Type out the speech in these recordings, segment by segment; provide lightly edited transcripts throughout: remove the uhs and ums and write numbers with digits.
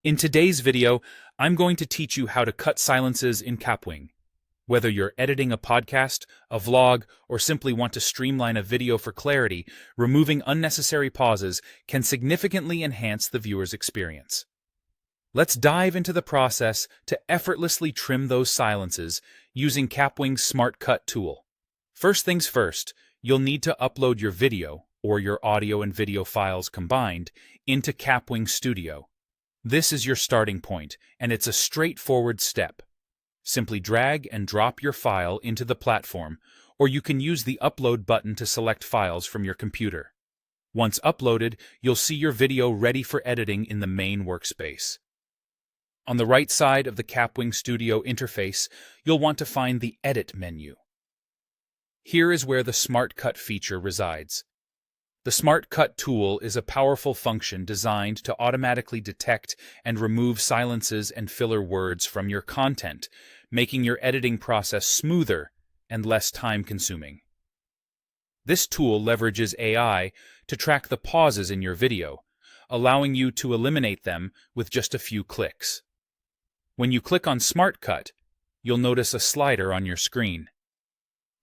In today's video, I'm going to teach you how to cut silences in Kapwing. Whether you're editing a podcast, a vlog, or simply want to streamline a video for clarity, removing unnecessary pauses can significantly enhance the viewer's experience. Let's dive into the process to effortlessly trim those silences using Kapwing's Smart Cut tool. First things first, you'll need to upload your video, or your audio and video files combined, into Kapwing Studio. This is your starting point, and it's a straightforward step. Simply drag and drop your file into the platform, or you can use the Upload button to select files from your computer. Once uploaded, you'll see your video ready for editing in the main workspace. On the right side of the Kapwing Studio interface, you'll want to find the Edit menu. Here is where the Smart Cut feature resides. The Smart Cut tool is a powerful function designed to automatically detect and remove silences and filler words from your content, making your editing process smoother and less time-consuming. This tool leverages AI to track the pauses in your video, allowing you to eliminate them with just a few clicks. When you click on Smart Cut, you'll notice a slider on your screen.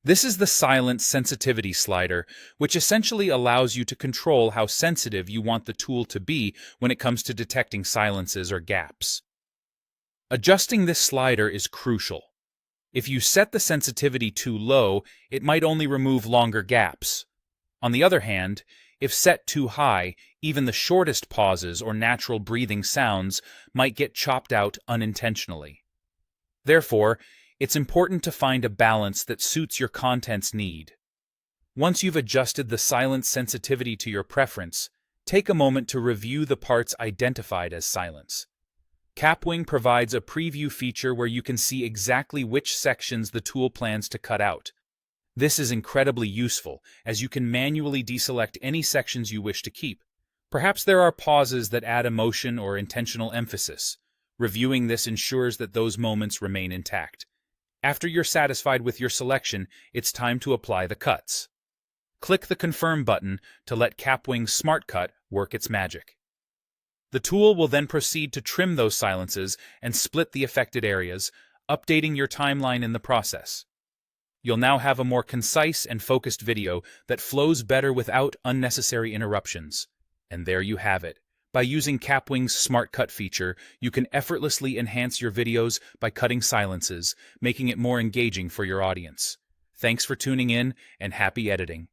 This is the Silence Sensitivity slider, which essentially allows you to control how sensitive you want the tool to be when it comes to detecting silences or gaps. Adjusting this slider is crucial. If you set the sensitivity too low, it might only remove longer gaps. On the other hand, if set too high, even the shortest pauses or natural breathing sounds might get chopped out unintentionally. Therefore, it's important to find a balance that suits your content's need. Once you've adjusted the silence sensitivity to your preference, take a moment to review the parts identified as silence. Kapwing provides a preview feature where you can see exactly which sections the tool plans to cut out. This is incredibly useful, as you can manually deselect any sections you wish to keep. Perhaps there are pauses that add emotion or intentional emphasis. Reviewing this ensures that those moments remain intact. After you're satisfied with your selection, it's time to apply the cuts. Click the Confirm button to let Kapwing's Smart Cut work its magic. The tool will then proceed to trim those silences and split the affected areas, updating your timeline in the process. You'll now have a more concise and focused video that flows better without unnecessary interruptions. And there you have it. By using Kapwing's Smart Cut feature, you can effortlessly enhance your videos by cutting silences, making it more engaging for your audience. Thanks for tuning in, and happy editing.